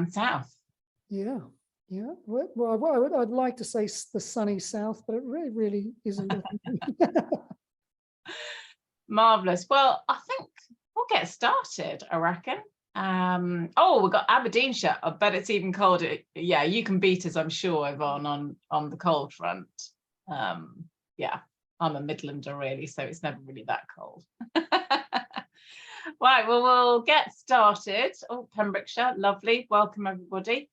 down south. Yeah, yeah. Well, I'd like to say the sunny south, but it really isn't. Marvelous. Well, I think we'll get started, I reckon. Oh, we've got Aberdeenshire. I bet it's even colder. Yeah, you can beat us, I'm sure, Yvonne, on the cold front. Yeah, I'm a Midlander, really, so it's never really that cold. Right, well, we'll get started. Oh, Pembrokeshire, lovely. Welcome, everybody.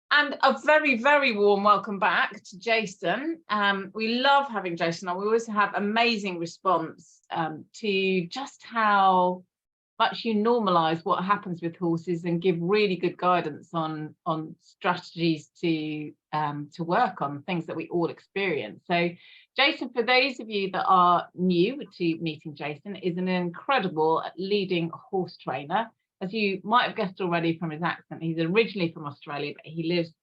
And a very, very warm welcome back to Jason. We love having Jason on. We always have amazing response to just how much you normalise what happens with horses and give really good guidance on strategies to work on, things that we all experience. So Jason, for those of you that are new to meeting Jason, is an incredible leading horse trainer. As you might have guessed already from his accent, he's originally from Australia, but he lives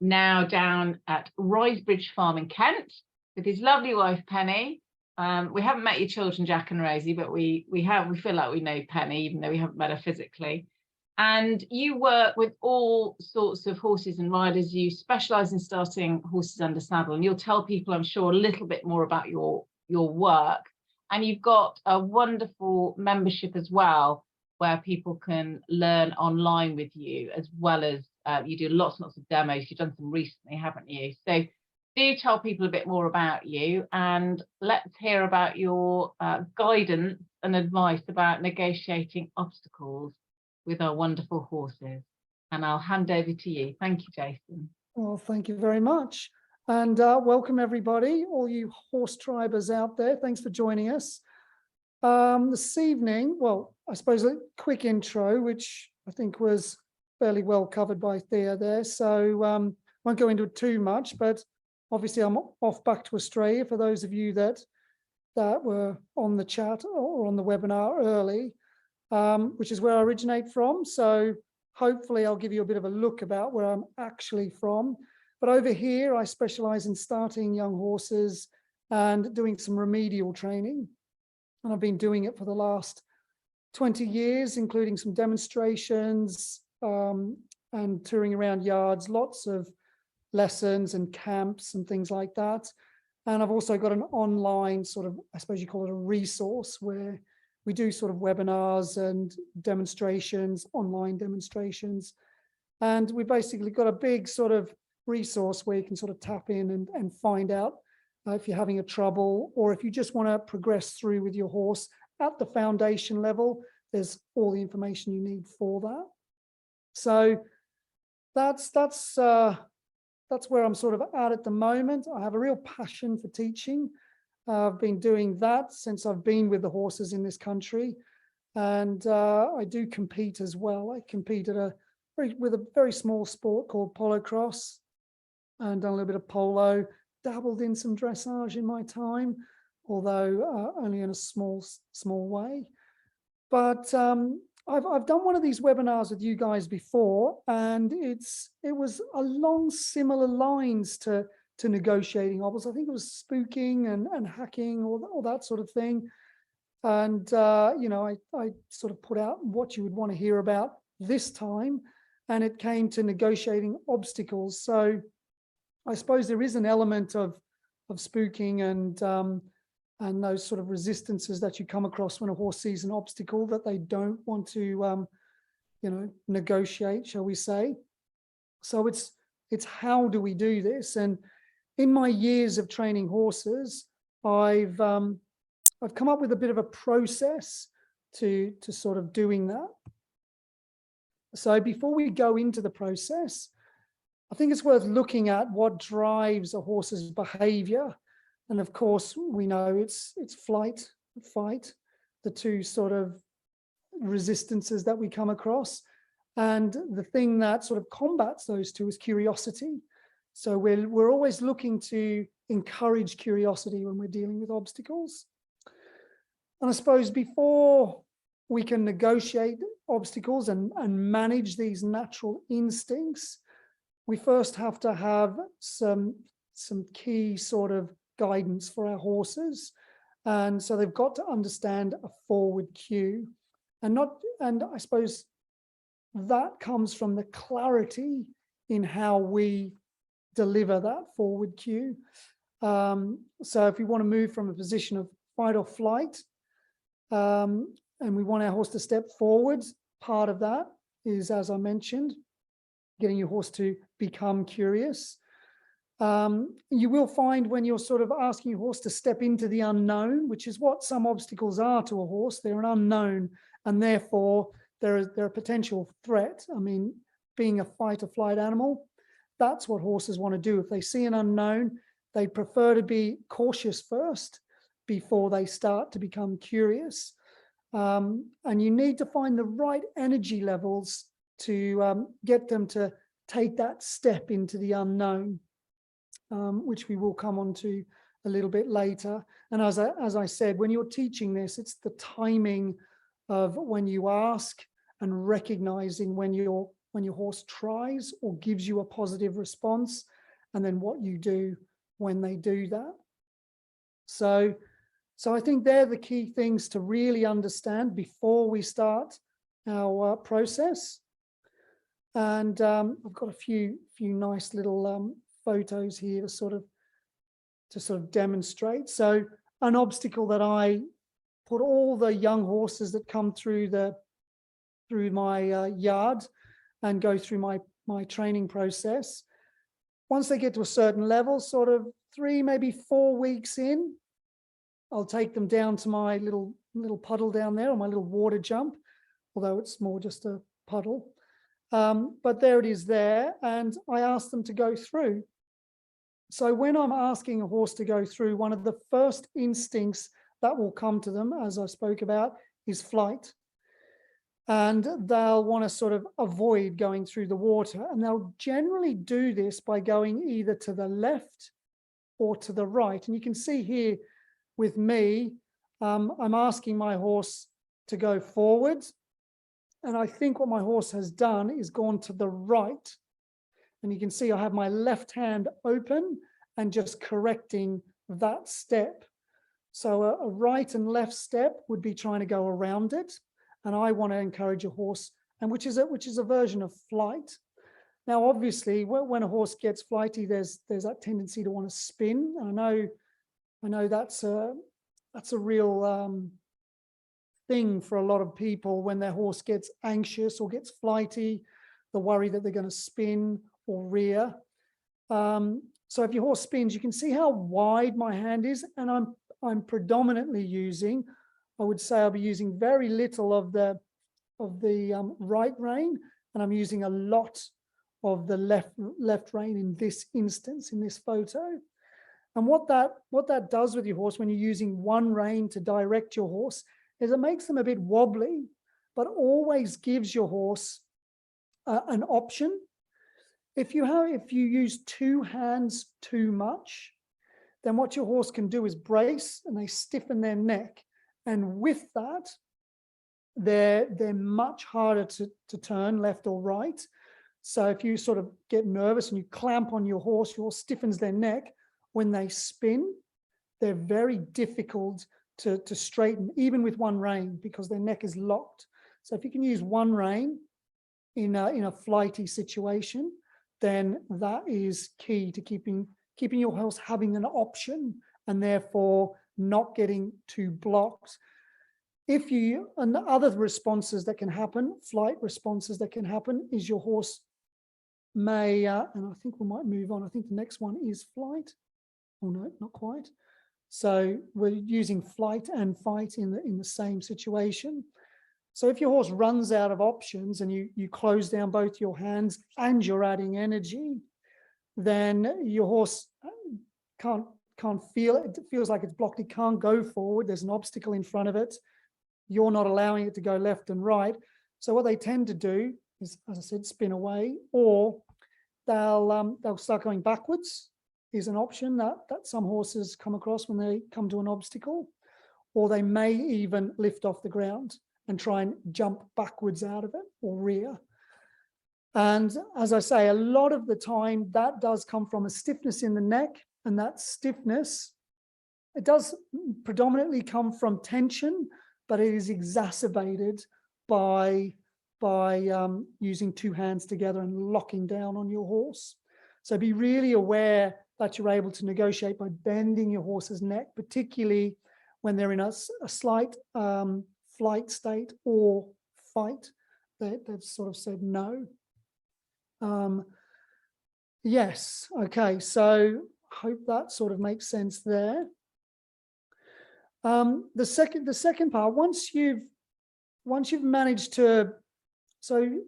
now down at Risebridge Farm in Kent with his lovely wife Penny. We haven't met your children, Jack and Rosie, but we feel like we know Penny, even though we haven't met her physically. And you work with all sorts of horses and riders. You specialise in starting horses under saddle, and you'll tell people, I'm sure, a little bit more about your work. And you've got a wonderful membership as well, where people can learn online with you, as well as you do lots and lots of demos. You've done some recently, haven't you? So do tell people a bit more about you, and let's hear about your guidance and advice about negotiating obstacles with our wonderful horses. And I'll hand over to you. Thank you, Jason. Well, thank you very much. And welcome, everybody, all you horse tribers out there. Thanks for joining us. This evening, well, I suppose a quick intro, which I think was fairly well covered by Thea there. So won't go into it too much, but obviously I'm off back to Australia for those of you that were on the chat or on the webinar early, which is where I originate from. So hopefully I'll give you a bit of a look about where I'm actually from. But over here, I specialize in starting young horses and doing some remedial training. And I've been doing it for the last 20 years, including some demonstrations and touring around yards, lots of lessons and camps and things like that. And I've also got an online sort of, I suppose you call it a resource, where we do sort of webinars and demonstrations, online demonstrations. And we basically got a big sort of resource where you can sort of tap in and find out if you're having a trouble, or if you just want to progress through with your horse at the foundation level. There's all the information you need for that. So that's where I'm sort of at the moment. I have a real passion for teaching. I've been doing that since I've been with the horses in this country, and I do compete as well. I compete with a very small sport called polocrosse, and done a little bit of polo. Dabbled in some dressage in my time, although only in a small way. But I've done one of these webinars with you guys before, and it was along similar lines to negotiating obstacles. I think it was spooking and hacking or that sort of thing. And you know, I sort of put out what you would want to hear about this time, and it came to negotiating obstacles. So I suppose there is an element of spooking and those sort of resistances that you come across when a horse sees an obstacle that they don't want to, you know, negotiate, shall we say. So it's how do we do this? And in my years of training horses, I've come up with a bit of a process to sort of doing that. So before we go into the process, I think it's worth looking at what drives a horse's behavior. And of course, we know it's flight, fight, the two sort of resistances that we come across. And the thing that sort of combats those two is curiosity. So we're always looking to encourage curiosity when we're dealing with obstacles. And I suppose before we can negotiate obstacles and manage these natural instincts, we first have to have some key sort of guidance for our horses. And so they've got to understand a forward cue, and I suppose that comes from the clarity in how we deliver that forward cue. So if we want to move from a position of fight or flight, and we want our horse to step forward, part of that is, as I mentioned, getting your horse to become curious. You will find when you're sort of asking your horse to step into the unknown, which is what some obstacles are to a horse, they're an unknown, and therefore they're a potential threat. I mean, being a fight or flight animal, that's what horses want to do. If they see an unknown, they prefer to be cautious first before they start to become curious. And you need to find the right energy levels to get them to take that step into the unknown, which we will come on to a little bit later. And as I said, when you're teaching this, it's the timing of when you ask and recognizing when your horse tries or gives you a positive response, and then what you do when they do that. So I think they're the key things to really understand before we start our process. And I've got a few nice little photos here to sort of demonstrate. So an obstacle that I put all the young horses that come through my yard and go through my training process. Once they get to a certain level, sort of 3, maybe 4 weeks in, I'll take them down to my little puddle down there, or my little water jump, although it's more just a puddle. But there it is there, and I ask them to go through. So when I'm asking a horse to go through, one of the first instincts that will come to them, as I spoke about, is flight. And they'll want to sort of avoid going through the water. And they'll generally do this by going either to the left or to the right. And you can see here with me, I'm asking my horse to go forward. And I think what my horse has done is gone to the right. And you can see I have my left hand open and just correcting that step. So a right and left step would be trying to go around it. And I want to encourage a horse, and which is a version of flight. Now, obviously, when a horse gets flighty, there's that tendency to want to spin. And I know that's a real thing for a lot of people. When their horse gets anxious or gets flighty, the worry that they're going to spin or rear. So if your horse spins, you can see how wide my hand is, and I'm predominantly using, I would say I'll be using very little of the right rein, and I'm using a lot of the left rein in this instance, in this photo. And what that does with your horse when you're using one rein to direct your horse is it makes them a bit wobbly, but always gives your horse an option. If you use two hands too much, then what your horse can do is brace, and they stiffen their neck. And with that, they're much harder to turn left or right. So if you sort of get nervous and you clamp on your horse stiffens their neck. When they spin, they're very difficult to straighten, even with one rein, because their neck is locked. So if you can use one rein in a flighty situation, then that is key to keeping your horse having an option, and therefore not getting too blocked. And the other responses that can happen, flight responses that can happen, is your horse may, and I think we might move on. I think the next one is flight. Oh no, not quite. So we're using flight and fight in the same situation. So if your horse runs out of options and you close down both your hands and you're adding energy, then your horse can't feel it. It feels like it's blocked. It can't go forward. There's an obstacle in front of it. You're not allowing it to go left and right. So what they tend to do is, as I said, spin away, or they'll start going backwards. Is an option that some horses come across when they come to an obstacle, or they may even lift off the ground and try and jump backwards out of it or rear. And as I say, a lot of the time that does come from a stiffness in the neck, and that stiffness, it does predominantly come from tension, but it is exacerbated by by using two hands together and locking down on your horse. So be really aware that you're able to negotiate by bending your horse's neck, particularly when they're in a slight flight state or fight. They've sort of said no. Yes, okay, so hope that sort of makes sense there. The second part, once you've managed to,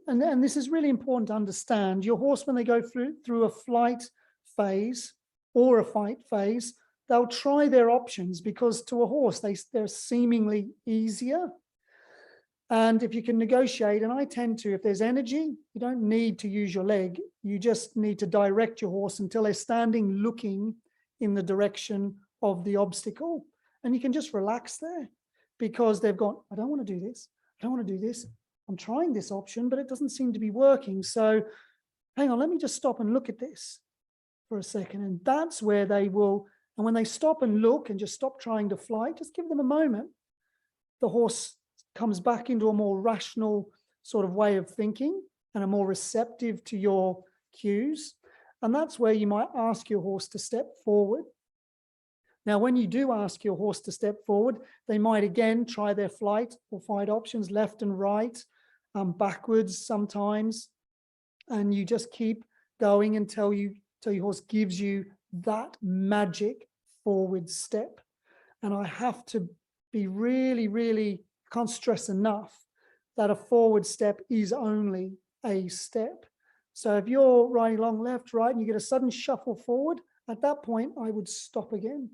and this is really important to understand, your horse, when they go through a flight phase or a fight phase, they'll try their options because to a horse, they're seemingly easier. And if you can negotiate, and I tend to, if there's energy, you don't need to use your leg. You just need to direct your horse until they're standing looking in the direction of the obstacle. And you can just relax there because they've gone, I don't want to do this. I don't want to do this. I'm trying this option, but it doesn't seem to be working. So hang on, let me just stop and look at this for a second. And that's where they will, and when they stop and look and just stop trying to fly, just give them a moment. The horse comes back into a more rational sort of way of thinking and a more receptive to your cues. And that's where you might ask your horse to step forward. Now, when you do ask your horse to step forward, they might again try their flight or fight options, left and right, backwards sometimes. And you just keep going until your horse gives you that magic forward step. And I have to be really, really, can't stress enough that a forward step is only a step. So if you're riding along left, right, and you get a sudden shuffle forward, at that point, I would stop again.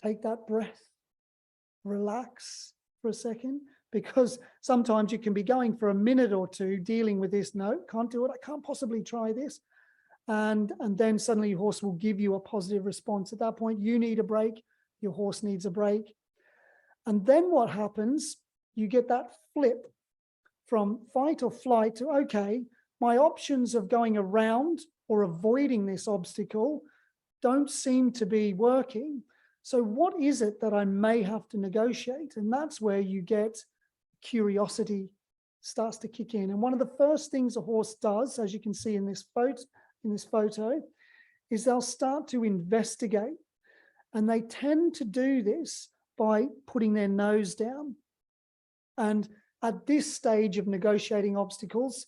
Take that breath, relax for a second, because sometimes you can be going for a minute or two dealing with this. No, can't do it. I can't possibly try this. And then suddenly your horse will give you a positive response. At that point, you need a break. Your horse needs a break. And then what happens? You get that flip from fight or flight to, okay, my options of going around or avoiding this obstacle don't seem to be working. So what is it that I may have to negotiate? And that's where you get curiosity starts to kick in. And one of the first things a horse does, as you can see in this photo, is they'll start to investigate. And they tend to do this by putting their nose down. And at this stage of negotiating obstacles,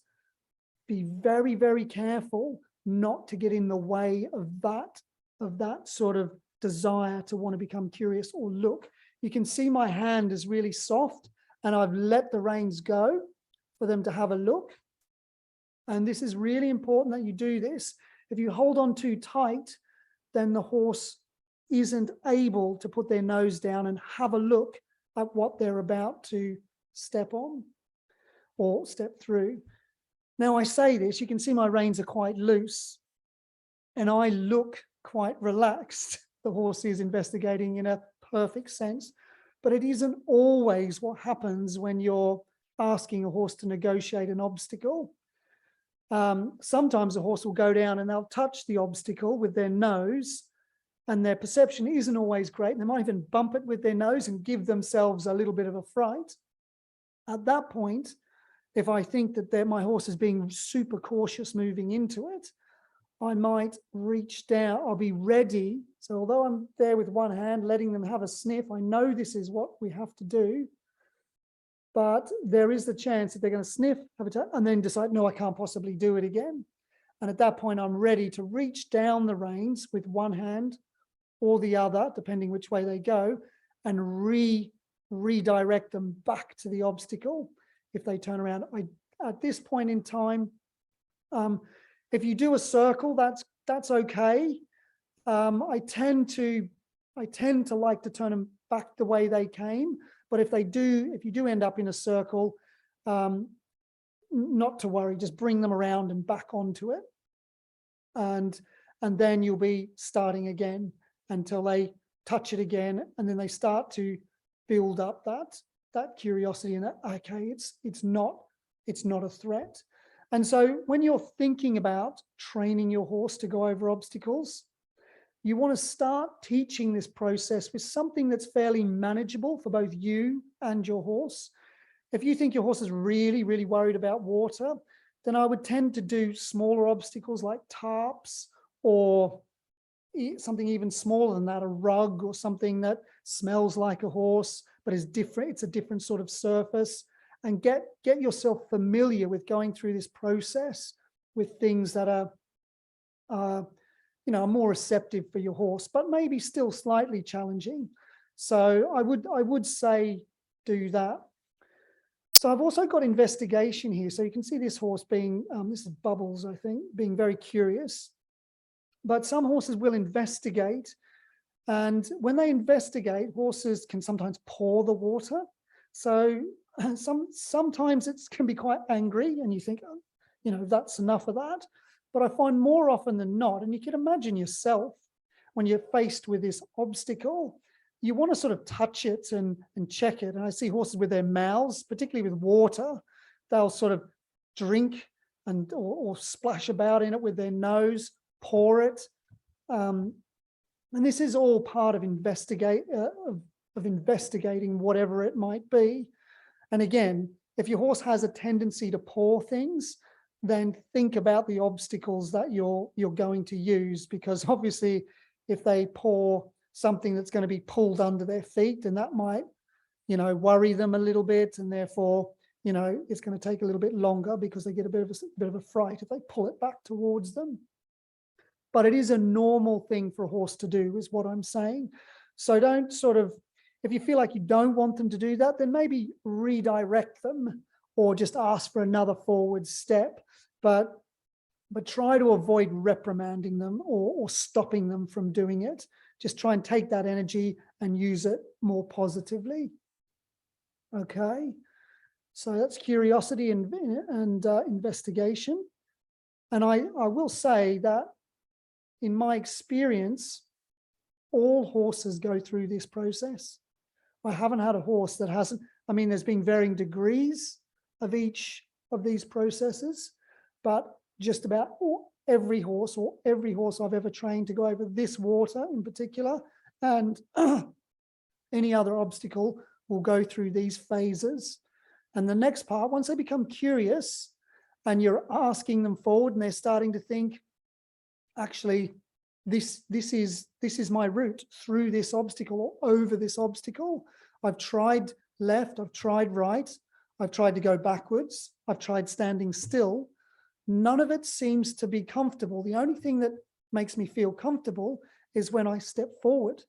be very, very careful not to get in the way of that sort of desire to want to become curious or look. You can see my hand is really soft and I've let the reins go for them to have a look. And this is really important that you do this. If you hold on too tight, then the horse isn't able to put their nose down and have a look at what they're about to step on or step through. Now I say this, you can see my reins are quite loose and I look quite relaxed. The horse is investigating in a perfect sense, but it isn't always what happens when you're asking a horse to negotiate an obstacle. Sometimes a horse will go down and they'll touch the obstacle with their nose and their perception isn't always great. They might even bump it with their nose and give themselves a little bit of a fright. At that point, if I think that my horse is being super cautious moving into it, I might reach down, I'll be ready. So although I'm there with one hand, letting them have a sniff, I know this is what we have to do. But there is the chance that they're going to sniff, have a touch, and then decide, no, I can't possibly do it again. And at that point, I'm ready to reach down the reins with one hand or the other, depending which way they go, and redirect them back to the obstacle if they turn around. At this point in time, if you do a circle, that's okay. I tend to like to turn them back the way they came, but if you do end up in a circle, not to worry, just bring them around and back onto it, and then you'll be starting again until they touch it again, and then they start to build up that curiosity and that, okay, it's not a threat. And so when you're thinking about training your horse to go over obstacles, you want to start teaching this process with something that's fairly manageable for both you and your horse. If you think your horse is really, really worried about water, then I would tend to do smaller obstacles like tarps, or something even smaller than that, a rug or something that smells like a horse, but is different. It's a different sort of surface. And get yourself familiar with going through this process with things that are, more receptive for your horse, but maybe still slightly challenging. So I would say do that. So I've also got investigation here. So you can see this horse being, this is Bubbles, I think, being very curious. But some horses will investigate. And when they investigate, horses can sometimes pour the water. So sometimes it can be quite angry, and you think, oh, that's enough of that. But I find more often than not, and you can imagine yourself, when you're faced with this obstacle, you want to sort of touch it and check it. And I see horses with their mouths, particularly with water, they'll sort of drink or splash about in it with their nose, pour it. And this is all part of investigating whatever it might be. And again, if your horse has a tendency to pour things, then think about the obstacles that you're going to use, because obviously if they pour something that's going to be pulled under their feet, then that might, worry them a little bit, and therefore, it's going to take a little bit longer because they get a bit of a fright if they pull it back towards them. But it is a normal thing for a horse to do, is what I'm saying. So don't if you feel like you don't want them to do that, then maybe redirect them or just ask for another forward step. But try to avoid reprimanding them or stopping them from doing it. Just try and take that energy and use it more positively. Okay, so that's curiosity and investigation. And I will say that in my experience, all horses go through this process. I haven't had a horse that hasn't. I mean, there's been varying degrees of each of these processes, but just about every horse I've ever trained to go over this water in particular, and any other obstacle, will go through these phases. And the next part, once they become curious and you're asking them forward and they're starting to think, actually, this is my route through this obstacle or over this obstacle. I've tried left, I've tried right, I've tried to go backwards, I've tried standing still. None of it seems to be comfortable. The only thing that makes me feel comfortable is when I step forward.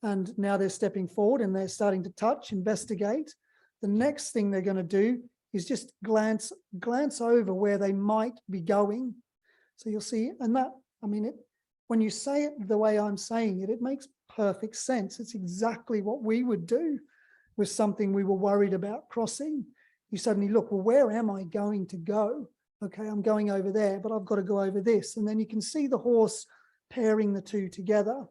And now they're stepping forward and they're starting to touch, investigate. The next thing they're going to do is just glance over where they might be going. So you'll see, and that, I mean, when you say it the way I'm saying it, it makes perfect sense. It's exactly what we would do with something we were worried about crossing. You suddenly look, well, where am I going to go? Okay, I'm going over there, but I've got to go over this. And then you can see the horse pairing the two together.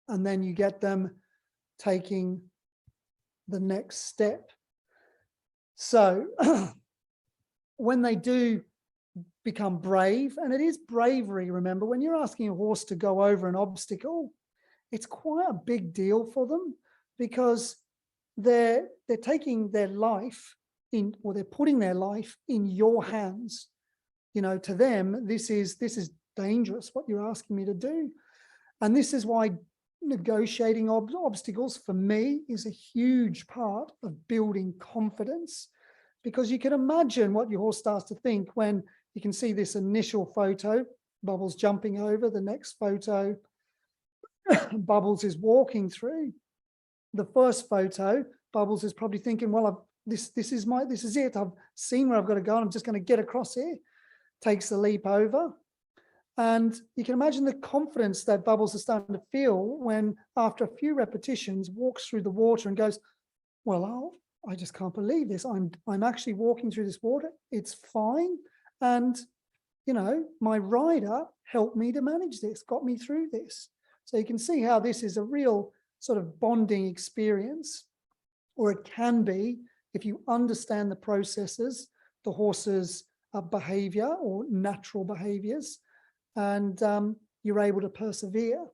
And then you get them taking the next step. So when they do become brave, and it is bravery, remember, when you're asking a horse to go over an obstacle, it's quite a big deal for them, because they're taking their life in, or they're putting their life in your hands. To them, this is dangerous, what you're asking me to do. And this is why negotiating obstacles for me is a huge part of building confidence, because you can imagine what your horse starts to think when you can see this initial photo, Bubbles jumping over, the next photo, Bubbles is walking through. The first photo, Bubbles is probably thinking, well, this is it. I've seen where I've got to go, and I'm just going to get across here. Takes the leap over. And you can imagine the confidence that Bubbles is starting to feel when, after a few repetitions, walks through the water and goes, well, I just can't believe this. I'm actually walking through this water. It's fine. And, my rider helped me to manage this, got me through this. So you can see how this is a real sort of bonding experience, or it can be if you understand the processes, the horse's behavior or natural behaviors, and you're able to persevere.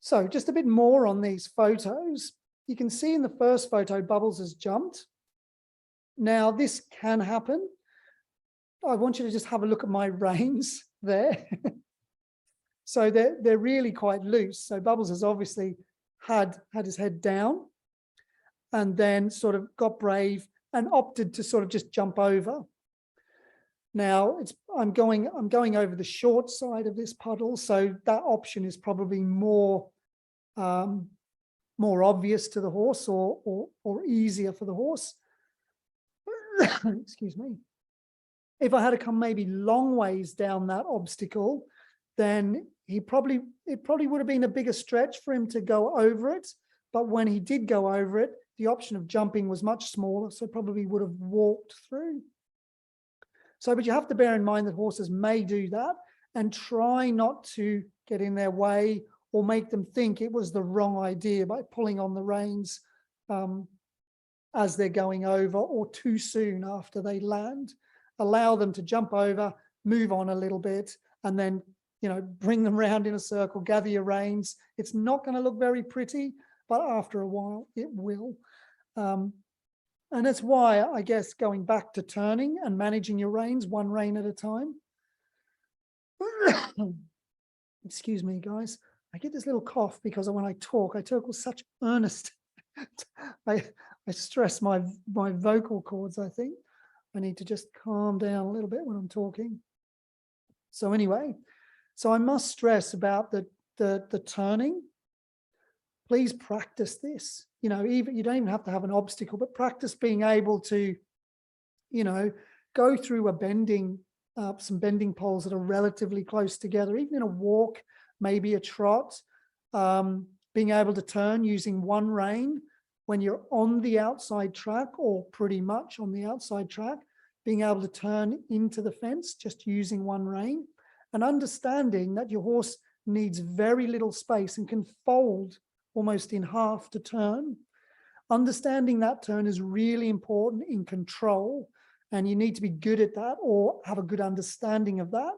So just a bit more on these photos. You can see in the first photo, Bubbles has jumped. Now, this can happen. I want you to just have a look at my reins there. So they're really quite loose. So Bubbles has obviously had his head down and then sort of got brave and opted to sort of just jump over. Now I'm going over the short side of this puddle, so that option is probably more obvious to the horse or easier for the horse. Excuse me. If I had to come maybe long ways down that obstacle, then it probably would have been a bigger stretch for him to go over it. But when he did go over it, the option of jumping was much smaller, so probably would have walked through. So, but you have to bear in mind that horses may do that, and try not to get in their way or make them think it was the wrong idea by pulling on the reins as they're going over or too soon after they land. Allow them to jump over, move on a little bit, and then, you know, bring them round in a circle, gather your reins. It's not going to look very pretty, but after a while it will. And that's why, I guess, going back to turning and managing your reins one rein at a time. Excuse me, guys. I get this little cough because when I talk with such earnest. I stress my vocal cords, I think. I need to just calm down a little bit when I'm talking. So anyway, so I must stress about the turning. Please practice this. You know, even you don't even have to have an obstacle, but practice being able to, you know, go through a bending, some bending poles that are relatively close together, even in a walk, maybe a trot, being able to turn using one rein when you're on the outside track or pretty much on the outside track, being able to turn into the fence, just using one rein, and understanding that your horse needs very little space and can fold almost in half to turn. Understanding that turn is really important in control, and you need to be good at that or have a good understanding of that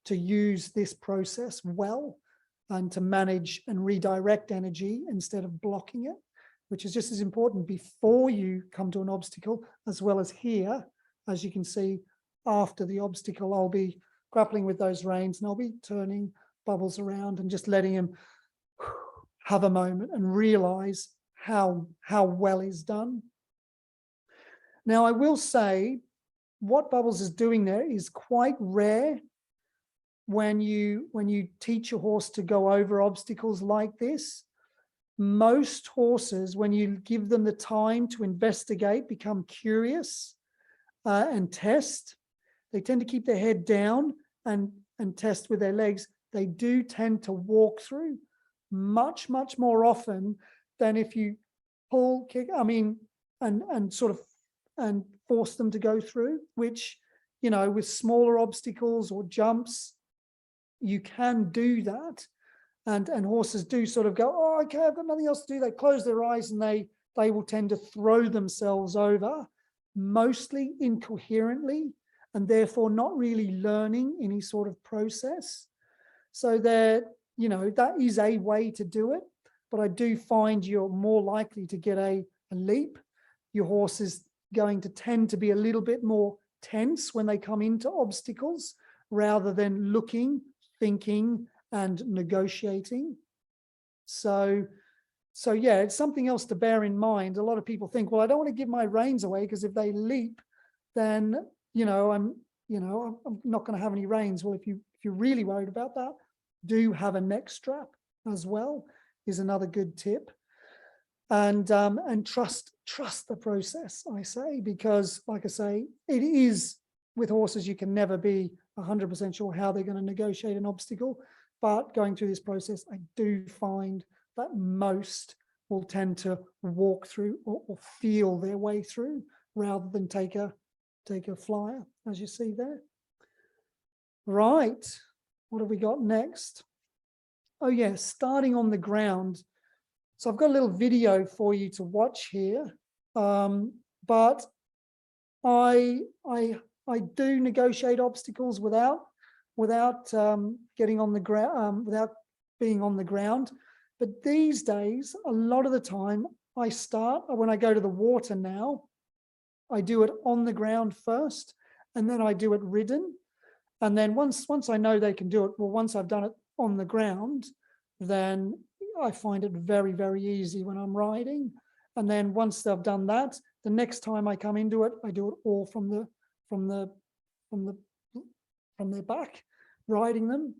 to use this process well and to manage and redirect energy instead of blocking it, which is just as important before you come to an obstacle as well as here. As you can see, after the obstacle, I'll be grappling with those reins and I'll be turning Bubbles around and just letting him have a moment and realize how well is done. Now, I will say what Bubbles is doing there is quite rare when you teach a horse to go over obstacles like this. Most horses, when you give them the time to investigate, become curious and test, they tend to keep their head down and test with their legs. They do tend to walk through much more often than if you pull, kick, and sort of and force them to go through, which, you know, with smaller obstacles or jumps, you can do that. And horses do sort of go, oh, okay, I've got nothing else to do. They close their eyes and they will tend to throw themselves over, mostly incoherently, and therefore not really learning any sort of process. So there, you know, that is a way to do it, but I do find you're more likely to get a leap. Your horse is going to tend to be a little bit more tense when they come into obstacles rather than looking, thinking, and negotiating. So yeah, it's something else to bear in mind. A lot of people think, well, I don't want to give my reins away because if they leap, then I'm not going to have any reins. Well, if you're really worried about that, do have a neck strap as well is another good tip. And trust the process, I say, because like I say, it is with horses, you can never be 100% sure how they're going to negotiate an obstacle. But going through this process, I do find that most will tend to walk through or feel their way through rather than take a flyer, as you see there. Right, what have we got next? Oh yes, starting on the ground. So I've got a little video for you to watch here, but I do negotiate obstacles without getting on the ground, without being on the ground. But these days, a lot of the time, I start when I go to the water now. I do it on the ground first, and then I do it ridden. And then once I know they can do it, well, once I've done it on the ground, then I find it very, very easy when I'm riding. And then once they've done that, the next time I come into it, I do it all from their back, riding them.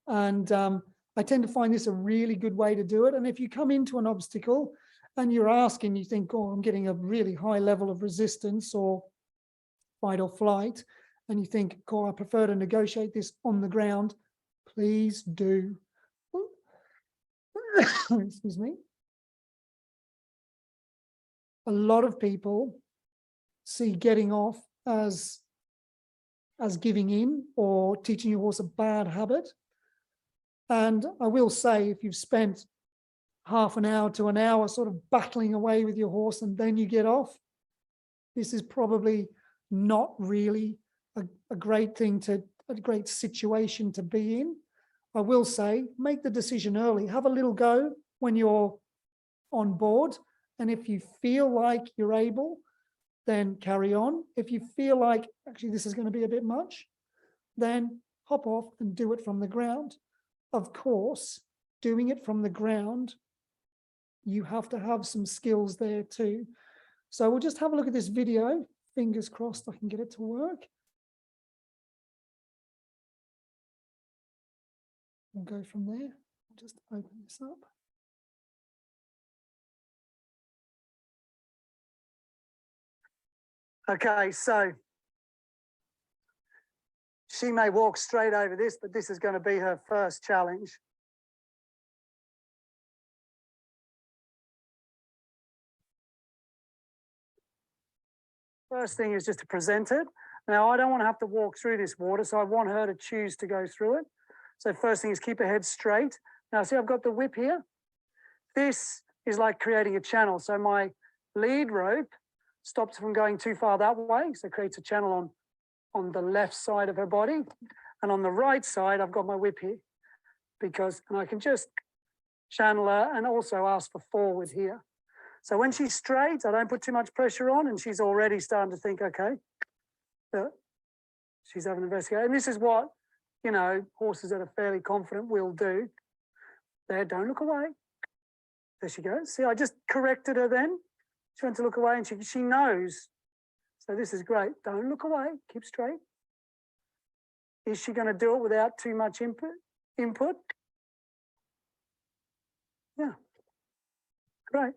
And I tend to find this a really good way to do it. And if you come into an obstacle and you're asking, you think, oh, I'm getting a really high level of resistance or fight or flight, and you think, oh, I prefer to negotiate this on the ground, please do. Excuse me. A lot of people see getting off as giving in or teaching your horse a bad habit. And I will say, if you've spent half an hour to an hour sort of battling away with your horse and then you get off, this is probably not really a great thing a great situation to be in. I will say, make the decision early. Have a little go when you're on board. And if you feel like you're able, then carry on. If you feel like, actually, this is going to be a bit much, then hop off and do it from the ground. Of course, doing it from the ground, you have to have some skills there too. So we'll just have a look at this video. Fingers crossed I can get it to work. We'll go from there. I'll just open this up. Okay, so she may walk straight over this, but this is going to be her first challenge. First thing is just to present it. Now, I don't want to have to walk through this water, so I want her to choose to go through it. So first thing is keep her head straight. Now, see, I've got the whip here. This is like creating a channel. So my lead rope stops from going too far that way. So it creates a channel on the left side of her body. And on the right side, I've got my whip here and I can just channel her and also ask for forward here. So when she's straight, I don't put too much pressure on and she's already starting to think, okay, she's having an investigation. And this is what, you know, horses that are fairly confident will do. There, don't look away. There she goes. See, I just corrected her then. She went to look away and she knows. So this is great. Don't look away, keep straight. Is she going to do it without too much input? Yeah, great.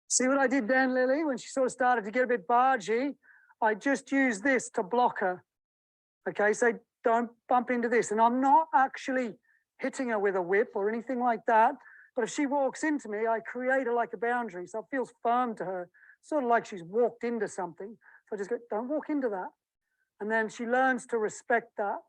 See what I did then, Lily? When she sort of started to get a bit bargy, I just used this to block her. Okay, so don't bump into this. And I'm not actually hitting her with a whip or anything like that. But if she walks into me, I create her like a boundary. So it feels firm to her, sort of like she's walked into something. So I just go, don't walk into that. And then she learns to respect that.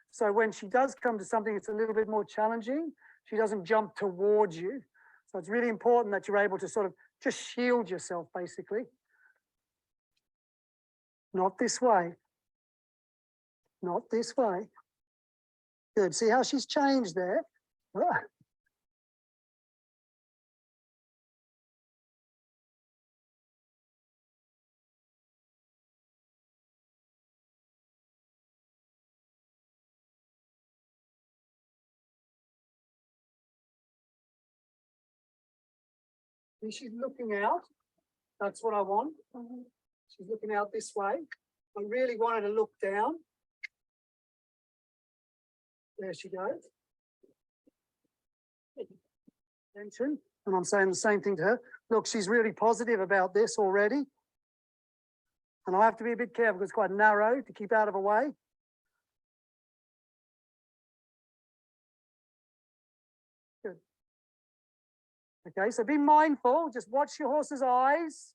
So when she does come to something that's a little bit more challenging, she doesn't jump towards you. So it's really important that you're able to sort of just shield yourself, basically. Not this way. Not this way. Good. See how she's changed there? She's looking out. That's what I want. She's looking out this way. I really want her to look down. There she goes. Attention. And I'm saying the same thing to her. Look, she's really positive about this already. And I have to be a bit careful because it's quite narrow to keep out of her way. Good. Okay, so be mindful. Just watch your horse's eyes.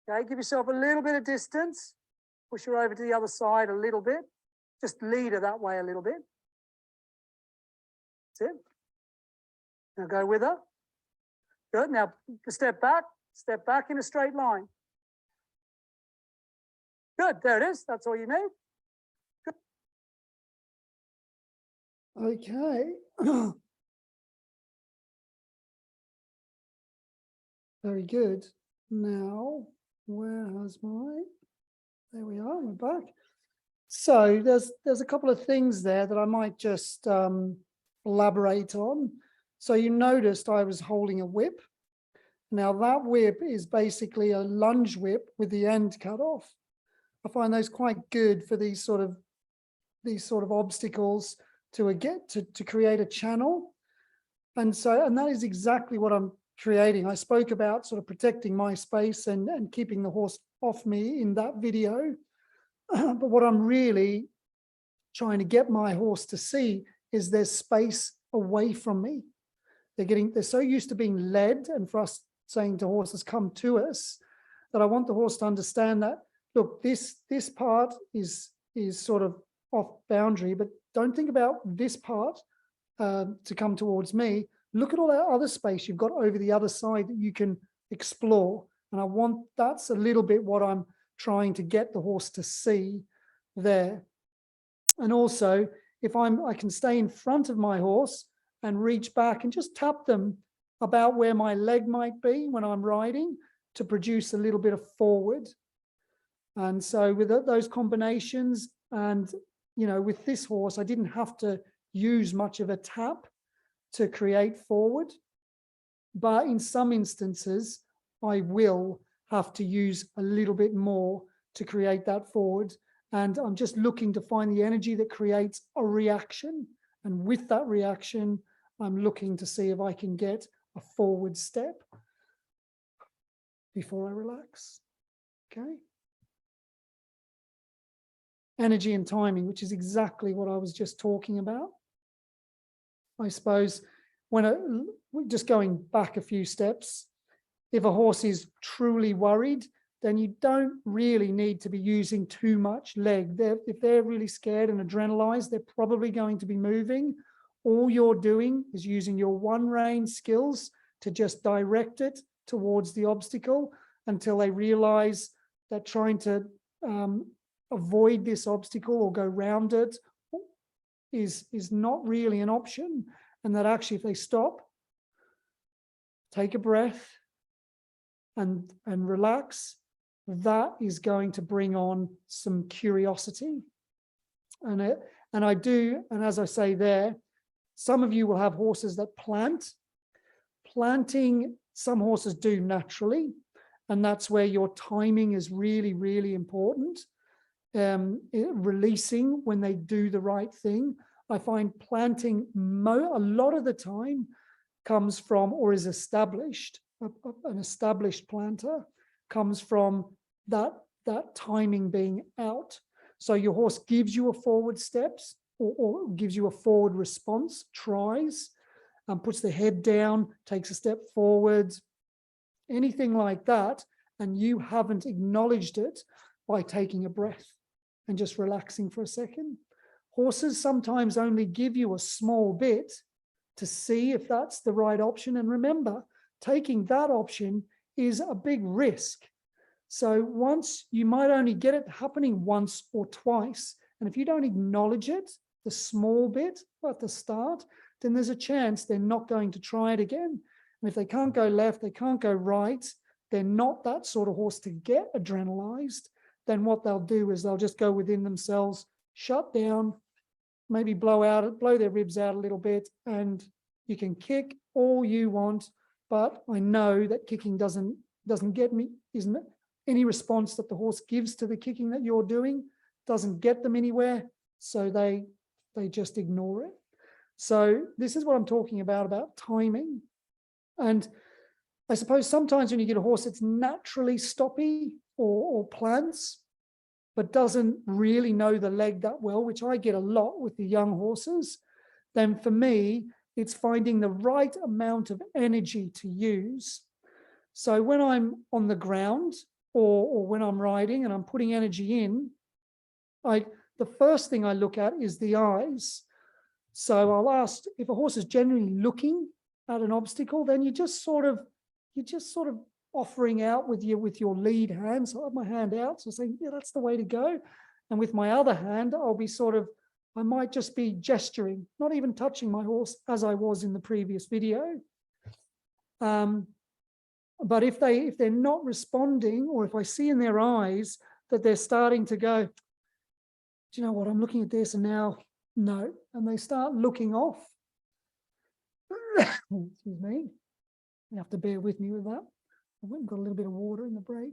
Okay, give yourself a little bit of distance. Push her over to the other side a little bit. Just lead her that way a little bit. That's it. Now go with her. Good. Now step back in a straight line. Good. There it is. That's all you need. Good. Okay. Very good. Now, where has my, there we are, we're back. So there's a couple of things there that I might just elaborate on. So you noticed I was holding a whip. Now that whip is basically a lunge whip with the end cut off. I find those quite good for these sort of obstacles to create a channel. And that is exactly what I'm creating. I spoke about sort of protecting my space and keeping the horse off me in that video. But what I'm really trying to get my horse to see is there's space away from me. They're so used to being led and for us saying to horses, come to us, that I want the horse to understand that, look, this part is sort of off boundary, but don't think about this part to come towards me. Look at all that other space you've got over the other side that you can explore. And that's a little bit what I'm trying to get the horse to see there. And also, if I can stay in front of my horse and reach back and just tap them about where my leg might be when I'm riding to produce a little bit of forward. And so with those combinations, and with this horse, I didn't have to use much of a tap to create forward, but in some instances, I will have to use a little bit more to create that forward. And I'm just looking to find the energy that creates a reaction. And with that reaction, I'm looking to see if I can get a forward step before I relax. Okay. Energy and timing, which is exactly what I was just talking about. I suppose just going back a few steps, if a horse is truly worried, then you don't really need to be using too much leg. If they're really scared and adrenalized, they're probably going to be moving. All you're doing is using your one rein skills to just direct it towards the obstacle until they realize that trying to avoid this obstacle or go round it is not really an option. And that actually, if they stop, take a breath and relax, that is going to bring on some curiosity. And as I say there, some of you will have horses that plant. Planting, some horses do naturally, and that's where your timing is really, really important. Releasing when they do the right thing. I find planting a lot of the time comes from, or is established, an established planter comes from that timing being out. So your horse gives you a forward steps or gives you a forward response, tries, puts the head down, takes a step forward, anything like that, and you haven't acknowledged it by taking a breath and just relaxing for a second. Horses sometimes only give you a small bit to see if that's the right option. And remember, taking that option is a big risk. So once you might only get it happening once or twice. And if you don't acknowledge it, the small bit at the start, then there's a chance they're not going to try it again. And if they can't go left, they can't go right, they're not that sort of horse to get adrenalized, then what they'll do is they'll just go within themselves, shut down, maybe blow their ribs out a little bit, and you can kick all you want, but I know that kicking doesn't get me, isn't it? Any response that the horse gives to the kicking that you're doing doesn't get them anywhere, so they just ignore it. So this is what I'm talking about timing. And I suppose sometimes when you get a horse that's naturally stoppy or plants, but doesn't really know the leg that well, which I get a lot with the young horses, then for me, it's finding the right amount of energy to use. So when I'm on the ground or when I'm riding and I'm putting energy in, the first thing I look at is the eyes. So I'll ask if a horse is generally looking at an obstacle, then you're just sort of offering out with your lead hand. So I have my hand out, so saying, yeah, that's the way to go. And with my other hand, I'll be sort of I might just be gesturing, not even touching my horse as I was in the previous video. But if they're not responding, or if I see in their eyes that they're starting to go, do you know what, I'm looking at this and now, no, and they start looking off. Excuse me. You have to bear with me with that. I've went and got a little bit of water in the break.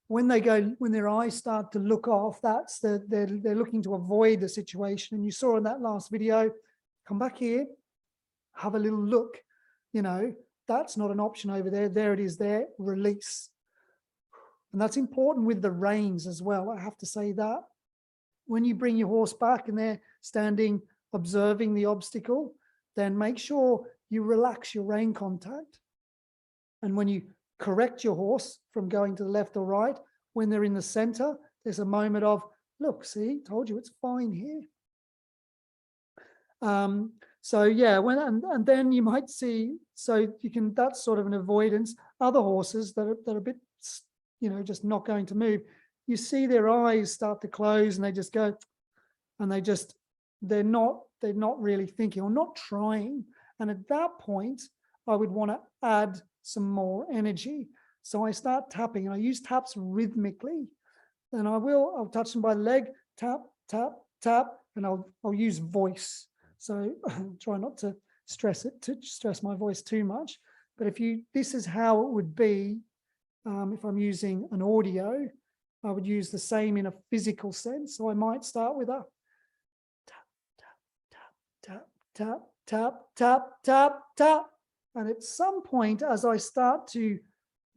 When their eyes start to look off, that's they're looking to avoid the situation. And you saw in that last video, come back here, have a little look, you know, that's not an option over there. There it is there, release. And that's important with the reins as well. I have to say that when you bring your horse back and they're standing, observing the obstacle, then make sure you relax your rein contact. And when you correct your horse from going to the left or right, when they're in the center, there's a moment of, look, see, told you it's fine here. So yeah, and then you might see, so you can, that's sort of an avoidance. Other horses that are a bit, you know, just not going to move, you see their eyes start to close and they just go, and they're not really thinking or not trying. And at that point, I would want to add some more energy. So I start tapping, and I use taps rhythmically. And I'll touch them by the leg, tap, tap, tap, and I'll use voice. So try not to stress my voice too much. But this is how it would be if I'm using an audio. I would use the same in a physical sense. So I might start with a tap, tap, tap, tap, tap, tap, tap. And at some point, as I start to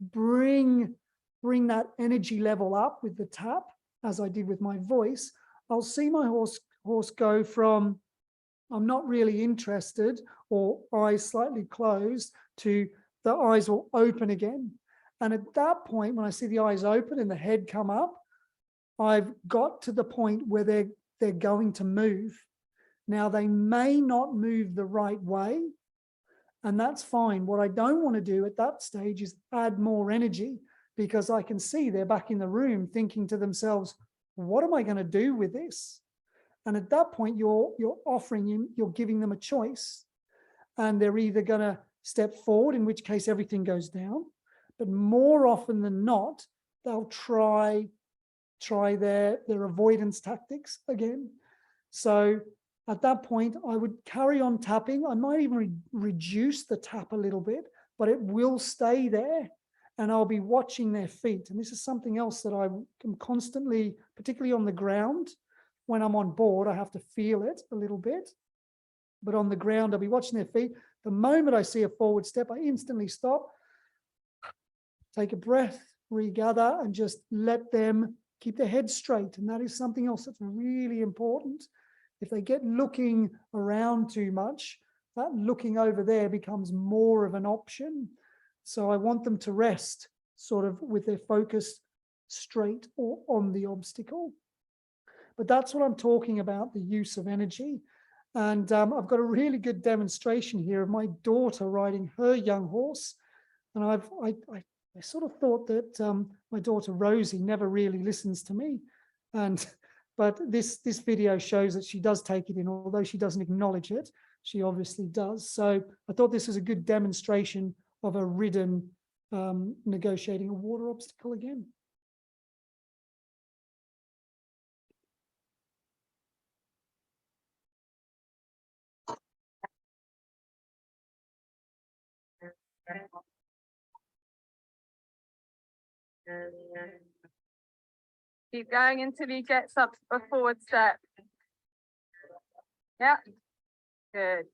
bring that energy level up with the tap, as I did with my voice, I'll see my horse go from, I'm not really interested, or eyes slightly closed, to the eyes will open again. And at that point, when I see the eyes open and the head come up, I've got to the point where they're going to move. Now, they may not move the right way, and that's fine. What I don't want to do at that stage is add more energy, because I can see they're back in the room thinking to themselves, what am I going to do with this? And at that point, you're giving them a choice, and they're either going to step forward, in which case everything goes down, but more often than not, they'll try their avoidance tactics again. So at that point, I would carry on tapping. I might even reduce the tap a little bit, but it will stay there, and I'll be watching their feet. And this is something else that I am constantly, particularly on the ground. When I'm on board, I have to feel it a little bit, but on the ground, I'll be watching their feet. The moment I see a forward step, I instantly stop, take a breath, regather, and just let them keep their head straight. And that is something else that's really important. If they get looking around too much, that looking over there becomes more of an option. So I want them to rest sort of with their focus straight or on the obstacle. But that's what I'm talking about, the use of energy. And I've got a really good demonstration here of my daughter riding her young horse. And I sort of thought that my daughter Rosie never really listens to me. But this video shows that she does take it in, although she doesn't acknowledge it. She obviously does. So I thought this was a good demonstration of a ridden negotiating a water obstacle again. Keep going until he gets up a forward step. Yeah, good.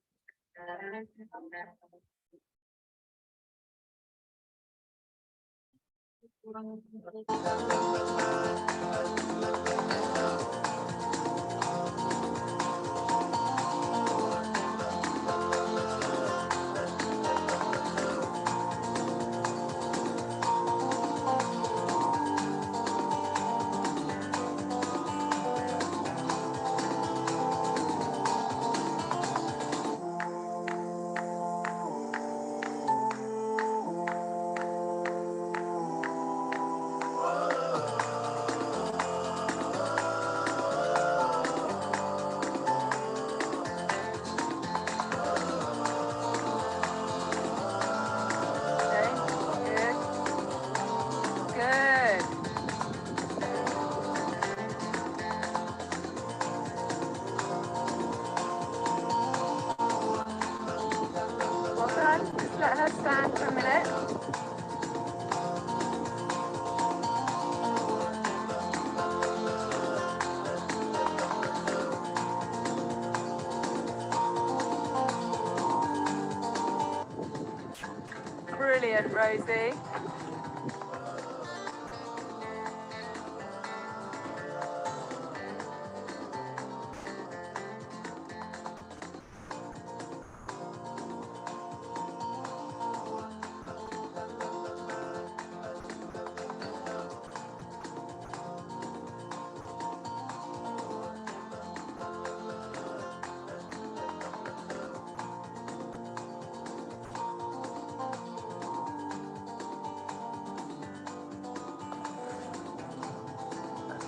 brilliant, Rosie.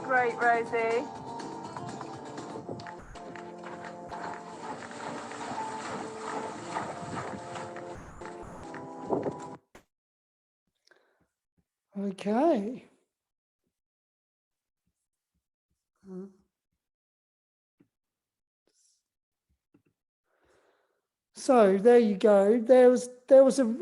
Great, Rosie. Okay. So there you go. There was a,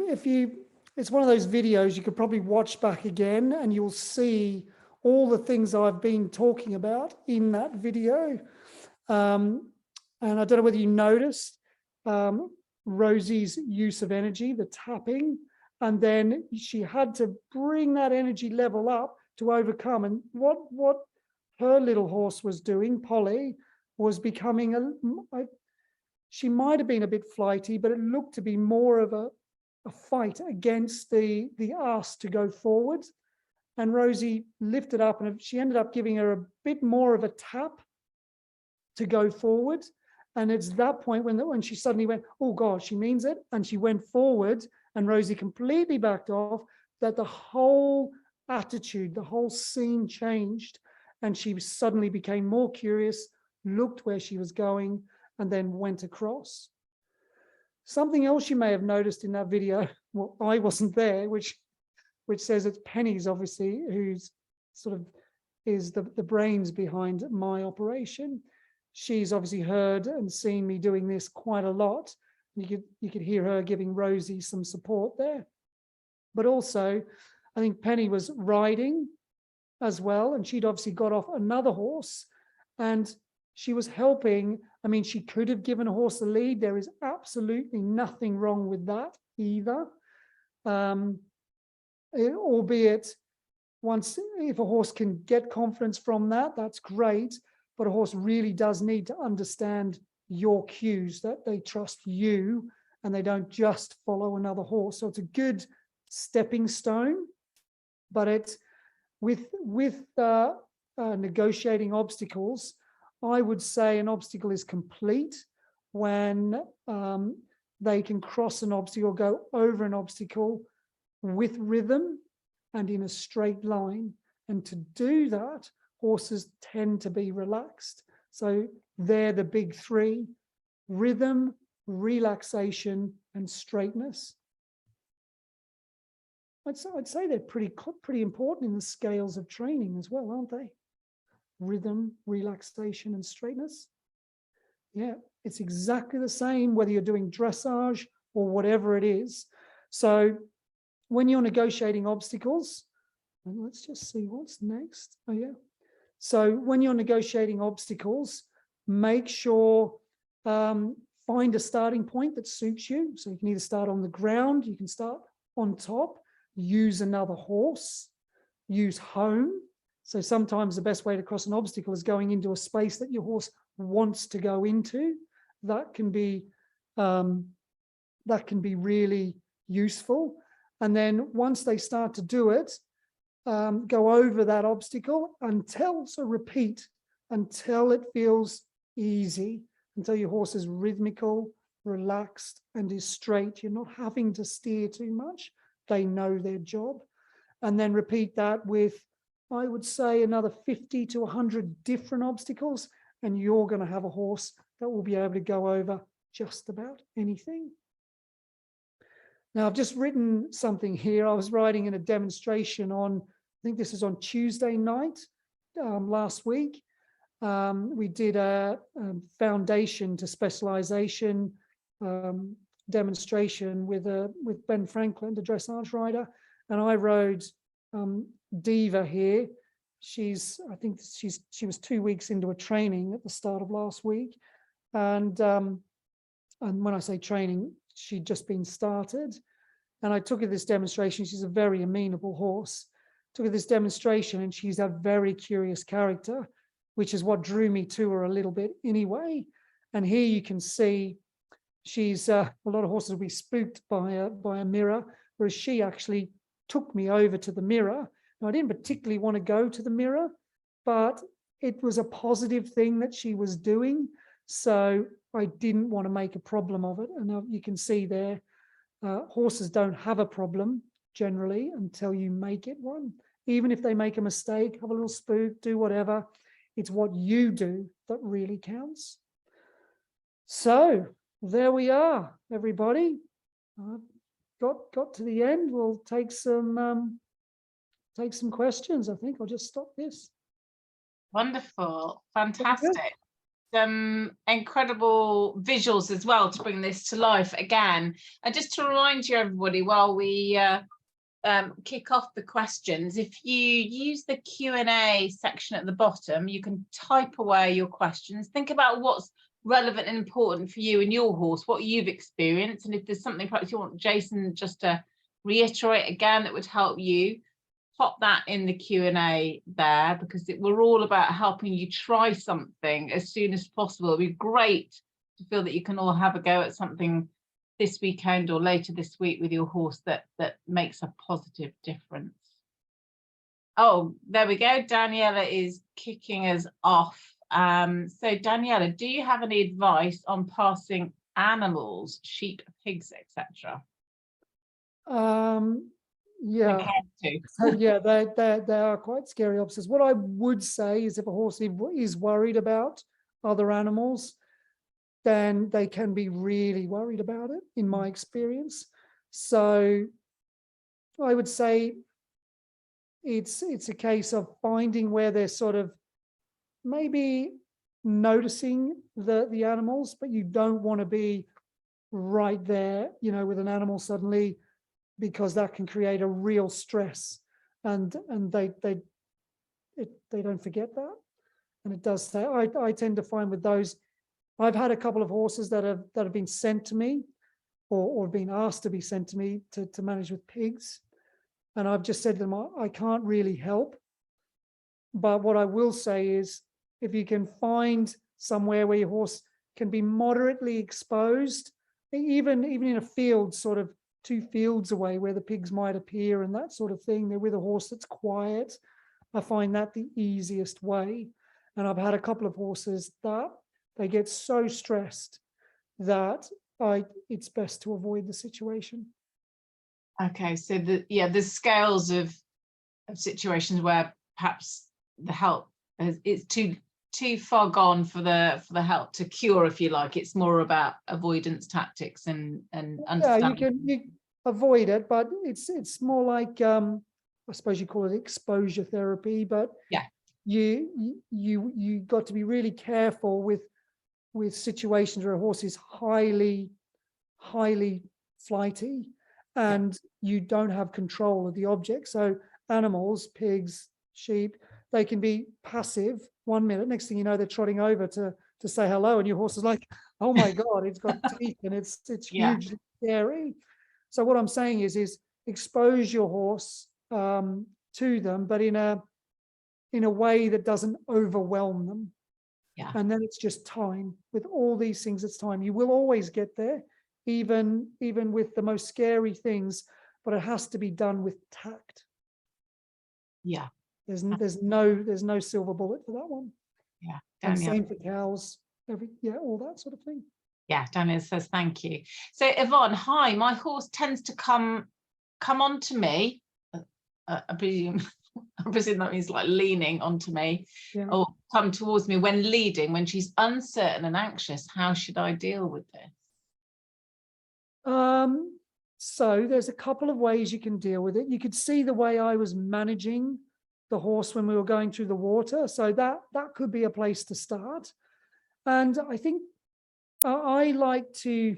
it's one of those videos you could probably watch back again and you'll see all the things I've been talking about in that video. And I don't know whether you noticed Rosie's use of energy, the tapping, and then she had to bring that energy level up to overcome. And what her little horse was doing, Polly, was becoming she might have been a bit flighty, but it looked to be more of a fight against the ask to go forward. And Rosie lifted up and she ended up giving her a bit more of a tap to go forward. And it's that point when she suddenly went, oh God, she means it. And she went forward and Rosie completely backed off, that the whole attitude, the whole scene changed. And she suddenly became more curious, looked where she was going, and then went across. Something else you may have noticed in that video, well, I wasn't there, which says it's Penny's obviously, who's sort of is the brains behind my operation. She's obviously heard and seen me doing this quite a lot. You could hear her giving Rosie some support there. But also, I think Penny was riding as well, and she'd obviously got off another horse, and she was helping. I mean, she could have given a horse the lead. There is absolutely nothing wrong with that either. Albeit, if a horse can get confidence from that, that's great. But a horse really does need to understand your cues, that they trust you and they don't just follow another horse. So it's a good stepping stone, but it's with negotiating obstacles. I would say an obstacle is complete when they can cross an obstacle, go over an obstacle with rhythm and in a straight line. And to do that, horses tend to be relaxed. So they're the big three: rhythm, relaxation, and straightness. I'd say they're pretty important in the scales of training as well, aren't they? Rhythm, relaxation, and straightness. Yeah, it's exactly the same whether you're doing dressage or whatever it is. So when you're negotiating obstacles, and let's just see what's next. Oh yeah. So when you're negotiating obstacles, make sure find a starting point that suits you. So you can either start on the ground, you can start on top, use another horse, use home. So sometimes the best way to cross an obstacle is going into a space that your horse wants to go into. That can be really useful. And then once they start to do it, go over that obstacle repeat until it feels easy, until your horse is rhythmical, relaxed, and is straight. You're not having to steer too much. They know their job. And then repeat that with, I would say, another 50 to 100 different obstacles, and you're going to have a horse that will be able to go over just about anything. Now, I've just written something here. I was riding in a demonstration on, I think this is on Tuesday night last week. We did a foundation to specialization demonstration with Ben Franklin, the dressage rider, and I rode Diva here. I think she was 2 weeks into a training at the start of last week, and when I say training, she'd just been started. And I took her this demonstration. She's a very amenable horse. Took her this demonstration, and she's a very curious character, which is what drew me to her a little bit anyway. And here you can see she's a lot of horses will be spooked by a mirror, whereas she actually took me over to the mirror. Now, I didn't particularly want to go to the mirror, but it was a positive thing that she was doing. So I didn't want to make a problem of it. And you can see there, horses don't have a problem generally until you make it one. Even if they make a mistake, have a little spook, do whatever, it's what you do that really counts. So there we are, everybody. Got to the end. We'll take some questions. I think I'll just stop this. Wonderful, fantastic. Some incredible visuals as well to bring this to life again. And just to remind you, everybody, while we kick off the questions, if you use the Q&A section at the bottom, you can type away your questions. Think about what's relevant and important for you and your horse, what you've experienced, and if there's something perhaps you want Jason just to reiterate again that would help you, pop that in the Q&A there, because we're all about helping you try something as soon as possible. It'd be great to feel that you can all have a go at something this weekend or later this week with your horse that makes a positive difference. Oh, there we go. Daniela is kicking us off. So Daniela, do you have any advice on passing animals, sheep, pigs, etc.? Yeah. So yeah, they are quite scary officers. What I would say is if a horse is worried about other animals, then they can be really worried about it, in my experience. So I would say it's a case of finding where they're sort of maybe noticing the animals, but you don't want to be right there, with an animal suddenly, because that can create a real stress, and they don't forget that. And it does say, I tend to find with those, I've had a couple of horses that have been sent to me or been asked to be sent to me to manage with pigs. And I've just said to them, I can't really help. But what I will say is, if you can find somewhere where your horse can be moderately exposed, even in a field, sort of 2 fields away where the pigs might appear and that sort of thing, they're with a horse that's quiet, I find that the easiest way. And I've had a couple of horses that they get so stressed that it's best to avoid the situation. Okay, so the scales of situations where perhaps the help it's too far gone for the help to cure, if you like. It's more about avoidance tactics and understanding. Yeah, you avoid it, but it's more like I suppose you call it exposure therapy, but yeah, you got to be really careful with situations where a horse is highly flighty and you don't have control of the object. So animals, pigs, sheep, they can be passive 1 minute, next thing you know, they're trotting over to say hello, and your horse is like, oh my God, it's got teeth and it's hugely scary. So what I'm saying is expose your horse to them, but in a way that doesn't overwhelm them. Yeah. And then it's just time. With all these things, it's time. You will always get there, even with the most scary things, but it has to be done with tact. Yeah. There's no silver bullet for that one. Yeah. And same for cows, all that sort of thing. Yeah, Daniel says thank you. So Yvonne, hi, my horse tends to come on to me. I presume that means like leaning onto me, or come towards me when leading, when she's uncertain and anxious. How should I deal with this? So there's a couple of ways you can deal with it. You could see the way I was managing the horse when we were going through the water. So that could be a place to start. And I think I like to,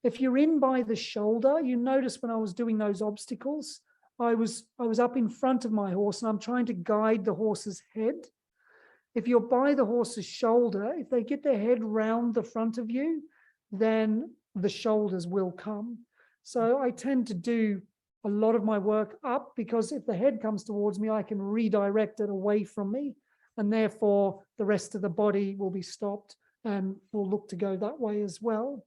if you're in by the shoulder, you notice when I was doing those obstacles, I was up in front of my horse and I'm trying to guide the horse's head. If you're by the horse's shoulder, if they get their head round the front of you, then the shoulders will come. So I tend to do a lot of my work up, because if the head comes towards me, I can redirect it away from me, and therefore the rest of the body will be stopped and will look to go that way as well.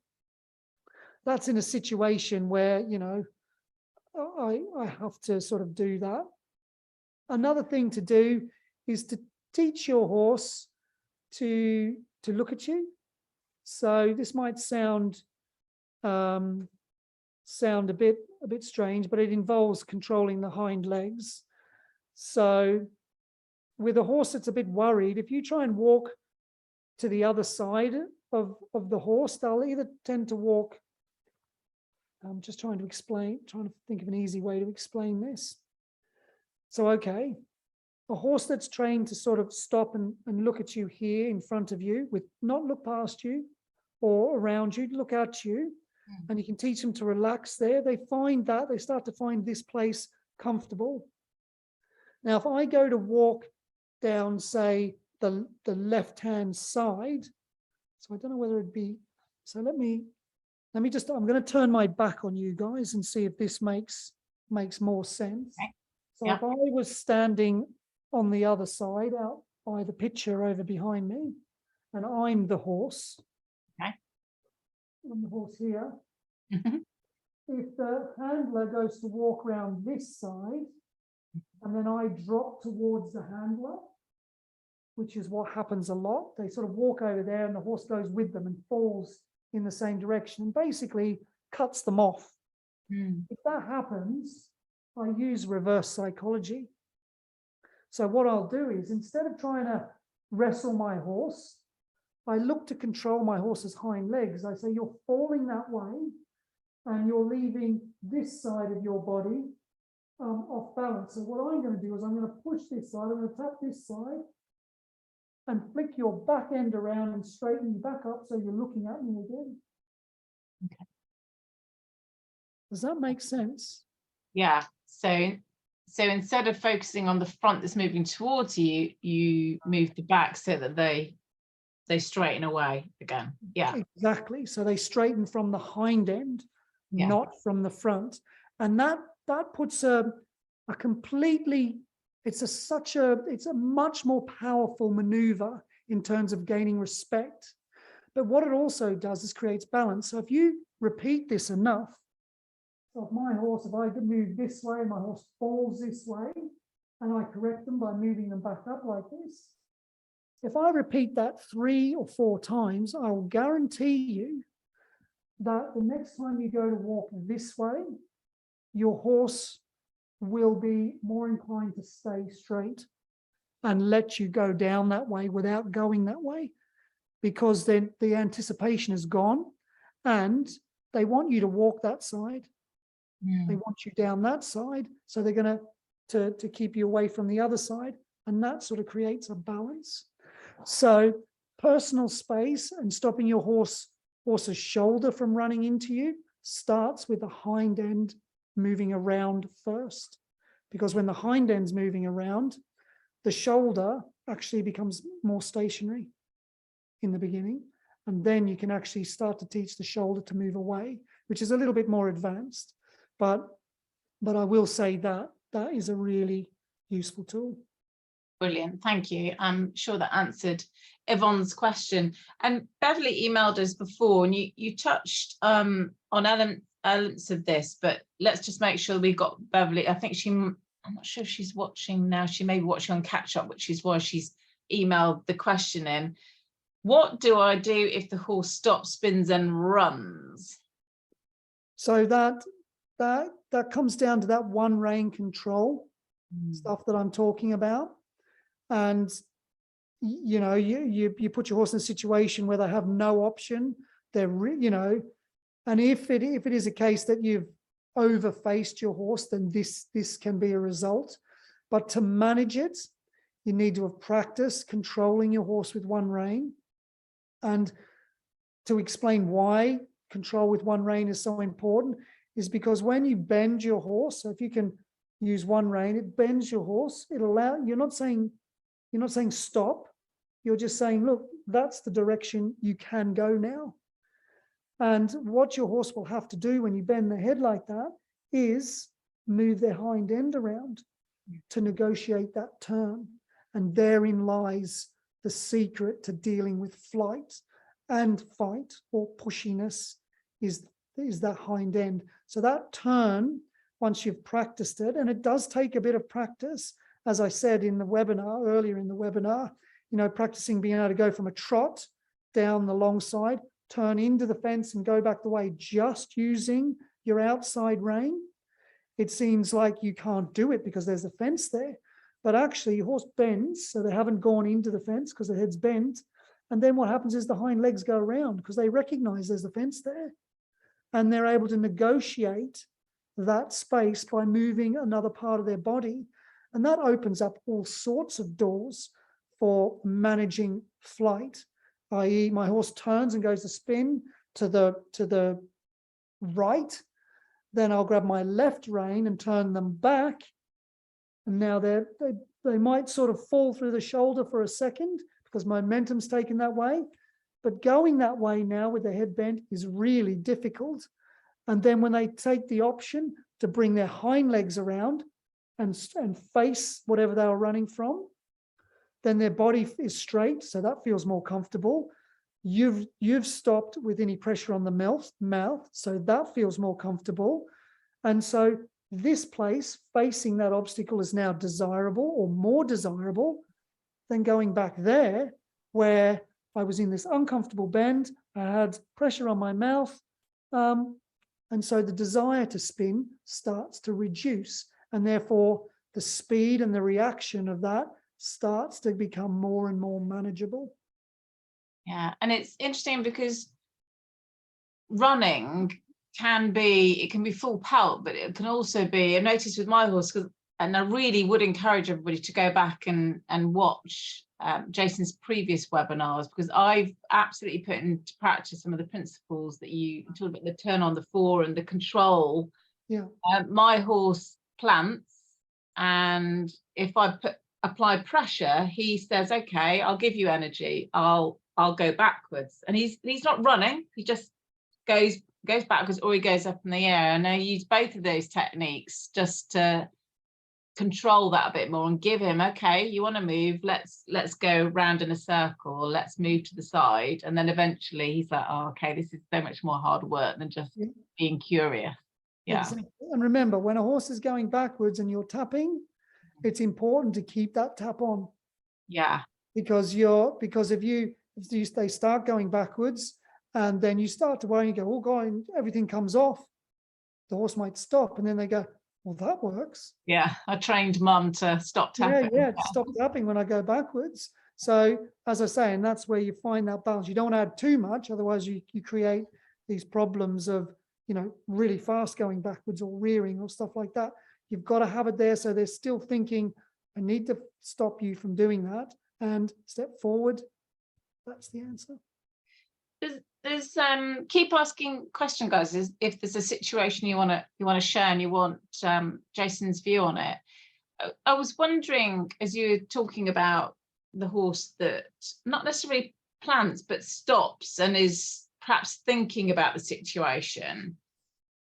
That's in a situation where, you know, I have to sort of do that. Another thing to do is to teach your horse to look at you. So this might sound a bit strange, but it involves controlling the hind legs. So with a horse that's a bit worried, if you try and walk to the other side of the horse, they'll either tend to walk. I'm just trying to think of an easy way to explain this. So, okay, a horse that's trained to sort of stop and look at you here in front of you, with not look past you or around you, look at you, and you can teach them to relax there. They start to find this place comfortable. Now, if I go to walk down, say, the left-hand side, so I don't know whether it'd be, so let me just, I'm going to turn my back on you guys and see if this makes more sense. Okay. So Yeah. if I was standing on the other side, out by the picture over behind me, and I'm the horse. Okay. I'm the horse here. Mm-hmm. If the handler goes to walk around this side, and then I drop towards the handler, which is what happens a lot, they sort of walk over there and the horse goes with them and falls in the same direction and basically cuts them off. If that happens, I use reverse psychology. So what I'll do is, instead of trying to wrestle my horse, I look to control my horse's hind legs. I say, you're falling that way and you're leaving this side of your body off balance. So what I'm going to do is I'm going to push this side, I'm going to tap this side and flick your back end around and straighten you back up so you're looking at me again. Okay. Does that make sense? Yeah. So instead of focusing on the front that's moving towards you, you move the back so that they straighten away again. Yeah. Exactly. So they straighten from the hind end, Yeah. not from the front. And that puts a completely, it's a much more powerful maneuver in terms of gaining respect. But what it also does is creates balance. So if you repeat this enough, so if my horse, if I move this way, my horse falls this way, and I correct them by moving them back up like this. If I repeat that 3 or 4 times, I will guarantee you that the next time you go to walk this way, your horse will be more inclined to stay straight and let you go down that way without going that way, because then the anticipation is gone and they want you to walk that side. They want you down that side, so they're going to keep you away from the other side, and that sort of creates a balance. So personal space and stopping your horse's shoulder from running into you starts with the hind end moving around first, because when the hind end's moving around, the shoulder actually becomes more stationary in the beginning, and then you can actually start to teach the shoulder to move away, which is a little bit more advanced. But I will say that is a really useful tool. Brilliant, thank you. I'm sure that answered Yvonne's question. And Beverly emailed us before, and you touched on elements of this, but let's just make sure we got Beverly. I think I'm not sure if she's watching now. She may be watching on catch up, which is why she's emailed the question in. What do I do if the horse stops, spins and runs? So that comes down to that one rein control stuff that I'm talking about. And you know, you put your horse in a situation where they have no option. And if it is a case that you've overfaced your horse, then this can be a result. But to manage it, you need to have practiced controlling your horse with one rein. And to explain why control with one rein is so important is because when you bend your horse, so if you can use one rein, it bends your horse. You're not saying stop. You're just saying, look, that's the direction you can go now. And what your horse will have to do when you bend the head like that is move their hind end around to negotiate that turn. And therein lies the secret to dealing with flight and fight, or pushiness, is that hind end. So that turn, once you've practiced it, and it does take a bit of practice, as I said in the webinar, earlier in the webinar, practicing being able to go from a trot down the long side, turn into the fence and go back the way, just using your outside rein. It seems like you can't do it because there's a fence there, but actually your horse bends, so they haven't gone into the fence because the head's bent. And then what happens is the hind legs go around because they recognize there's a fence there, and they're able to negotiate that space by moving another part of their body. And that opens up all sorts of doors for managing flight, i.e. my horse turns and goes to spin to the right, then I'll grab my left rein and turn them back. And now they might sort of fall through the shoulder for a second because momentum's taken that way. But going that way now with the head bent is really difficult. And then when they take the option to bring their hind legs around and face whatever they were running from, then their body is straight, so that feels more comfortable. You've stopped with any pressure on the mouth, so that feels more comfortable. And so this place facing that obstacle is now desirable, or more desirable than going back there where I was in this uncomfortable bend, I had pressure on my mouth, and so the desire to spin starts to reduce, and therefore the speed and the reaction of that starts to become more and more manageable. Yeah, and it's interesting because running can be full pelt, but it can also be, I've noticed with my horse, and I really would encourage everybody to go back and watch Jason's previous webinars, because I've absolutely put into practice some of the principles that you talked about, the turn on the fore and the control. Yeah. My horse plants, and if I apply pressure, he says, okay, I'll give you energy, I'll go backwards. And he's not running, he just goes backwards, or he goes up in the air. And I use both of those techniques just to control that a bit more and give him, okay, you want to move, let's go round in a circle, let's move to the side. And then eventually he's like, oh, okay, this is so much more hard work than just being curious. Yeah. Exactly. And remember, when a horse is going backwards and you're tapping, it's important to keep that tap on. Yeah. Because if they start going backwards and then you start to worry, you go, oh God, and everything comes off, the horse might stop, and then they go, well, that works. Yeah, I trained mum to stop tapping. Yeah, stop tapping when I go backwards. So as I say, and that's where you find that balance. You don't add too much, otherwise you create these problems of, really fast going backwards or rearing or stuff like that. You've got to have it there so they're still thinking, I need to stop you from doing that and step forward. That's the answer. There's keep asking question, guys. If there's a situation you want to share and you want Jason's view on it. I was wondering, as you were talking about the horse that not necessarily plants but stops and is perhaps thinking about the situation,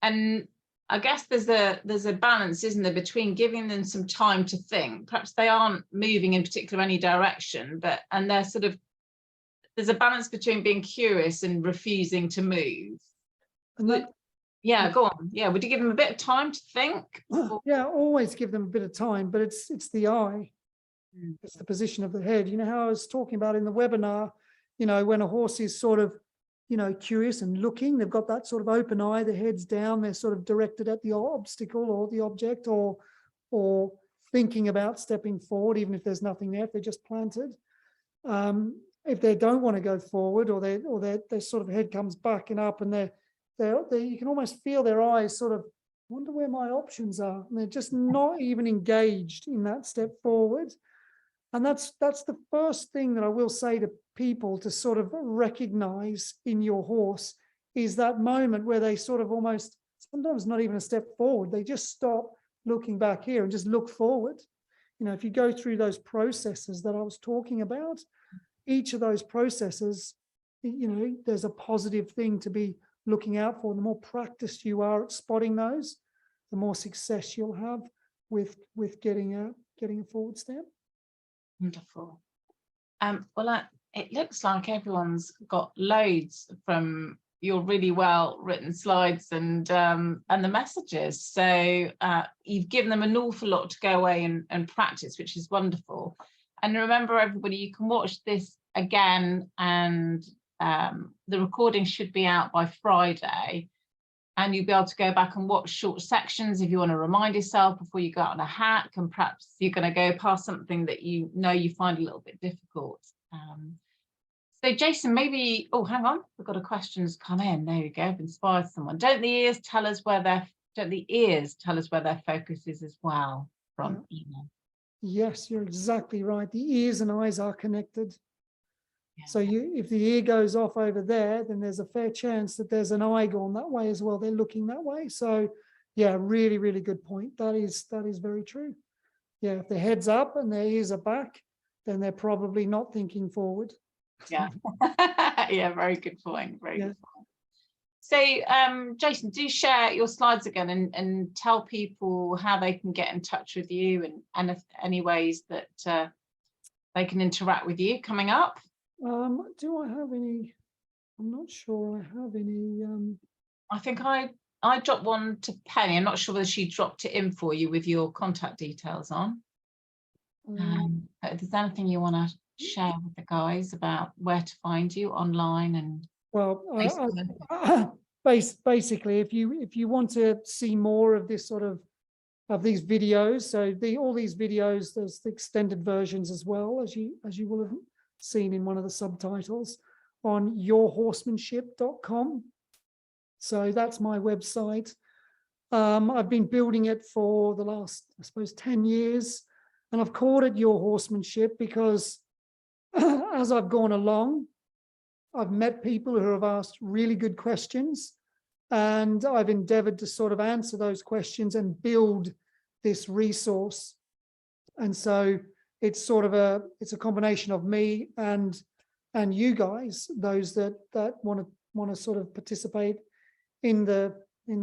and I guess there's a balance, isn't there, between giving them some time to think. Perhaps they aren't moving in particular any direction, and they're sort of, there's a balance between being curious and refusing to move. Yeah, go on. Yeah, would you give them a bit of time to think? Yeah, always give them a bit of time, but it's the eye. It's the position of the head. How I was talking about in the webinar, when a horse is sort of, curious and looking, they've got that sort of open eye, the head's down, they're sort of directed at the obstacle or the object, or thinking about stepping forward, even if there's nothing there, if they're just planted. If they don't want to go forward, or their sort of head comes backing up, and they you can almost feel their eyes sort of wonder where my options are, and they're just not even engaged in that step forward. And that's the first thing that I will say to people to sort of recognize in your horse, is that moment where they sort of almost, sometimes not even a step forward, they just stop looking back here and just look forward. If you go through those processes that I was talking about, each of those processes, there's a positive thing to be looking out for. The more practiced you are at spotting those, the more success you'll have with getting a forward stamp. Wonderful. Well, it looks like everyone's got loads from your really well written slides and the messages. So you've given them an awful lot to go away and practice, which is wonderful. And remember, everybody, you can watch this again, and the recording should be out by Friday. And you'll be able to go back and watch short sections if you want to remind yourself before you go out on a hack, and perhaps you're going to go past something that you find a little bit difficult. So Jason, maybe, oh, hang on, we've got a question that's come in. There we go, I've inspired someone. Don't the ears tell us where their focus is as well from email? Yes, you're exactly right. The ears and eyes are connected. Yeah. So if the ear goes off over there, then there's a fair chance that there's an eye gone that way as well. They're looking that way. So yeah, really, really good point. That is very true. Yeah, if their head's up and their ears are back, then they're probably not thinking forward. Yeah. Yeah, very good point. Very Yeah. good point. So Jason, do share your slides again and tell people how they can get in touch with you and if any ways that they can interact with you coming up. Do I have any? I'm not sure I have any. I think I dropped one to Penny. I'm not sure whether she dropped it in for you with your contact details on. But if there's anything you want to share with the guys about where to find you online and well, basically, if you want to see more of this sort of these videos, so all these videos, there's the extended versions as well, as you will have seen in one of the subtitles on yourhorsemanship.com. So that's my website. I've been building it for the last, I suppose, 10 years, and I've called it Your Horsemanship because as I've gone along, I've met people who have asked really good questions, and I've endeavored to sort of answer those questions and build this resource. And so it's sort of a combination of me and you guys, those that want to sort of participate in the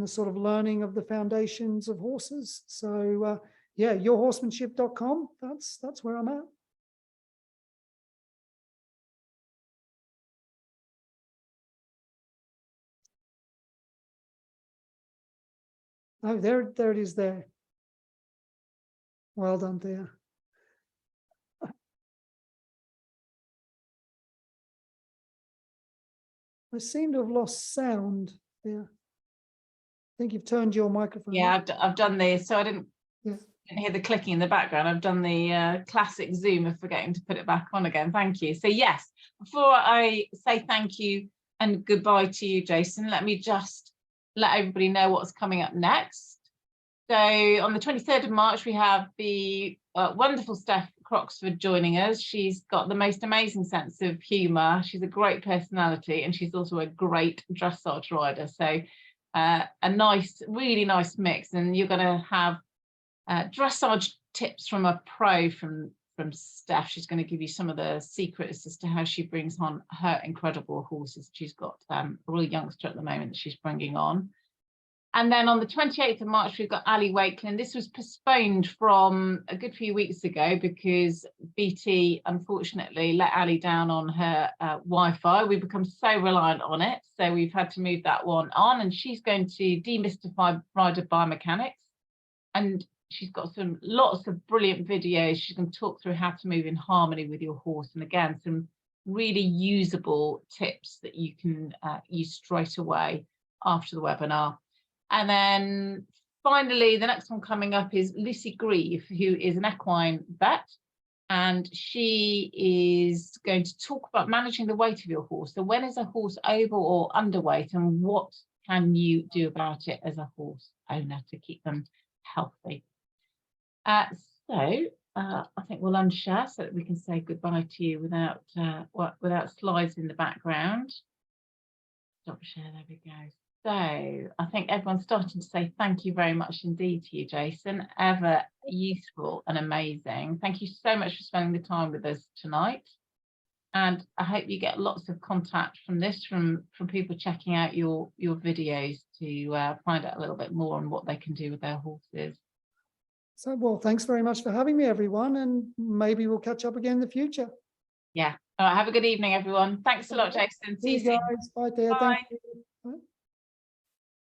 sort of learning of the foundations of horses. So yeah, yourhorsemanship.com, that's where I'm at. Oh, there it is there. Well done there. I seem to have lost sound there. I think you've turned your microphone. Yeah, I've done this, so I didn't Yeah. hear the clicking in the background. I've done the classic Zoom of forgetting to put it back on again. Thank you. So yes, before I say thank you and goodbye to you, Jason, let me just let everybody know what's coming up next. So on the 23rd of March, we have the wonderful Steph Croxford joining us. She's got the most amazing sense of humour. She's a great personality, and she's also a great dressage rider. So a nice, really nice mix. And you're going to have dressage tips from a pro from Steph. She's going to give you some of the secrets as to how she brings on her incredible horses. She's got a real youngster at the moment that she's bringing on. And then on the 28th of March, we've got Ali Wakeland. This was postponed from a good few weeks ago because BT unfortunately let Ali down on her Wi-Fi. We've become so reliant on it, so we've had to move that one on. And she's going to demystify rider biomechanics, and she's got lots of brilliant videos. She's going to talk through how to move in harmony with your horse, and again, some really usable tips that you can use straight away after the webinar. And then finally, the next one coming up is Lucy Grieve, who is an equine vet, and she is going to talk about managing the weight of your horse. So when is a horse over or underweight, and what can you do about it as a horse owner to keep them healthy? So I think we'll unshare so that we can say goodbye to you without slides in the background. Stop share, there we go. So I think everyone's starting to say thank you very much indeed to you, Jason. Ever useful and amazing. Thank you so much for spending the time with us tonight. And I hope you get lots of contact from this, from people checking out your videos to find out a little bit more on what they can do with their horses. So, well, thanks very much for having me, everyone, and maybe we'll catch up again in the future. Yeah. All right. Have a good evening, everyone. Thanks a lot, Jason. See you soon. guys. Bye, dear. Bye. Thank you. Bye.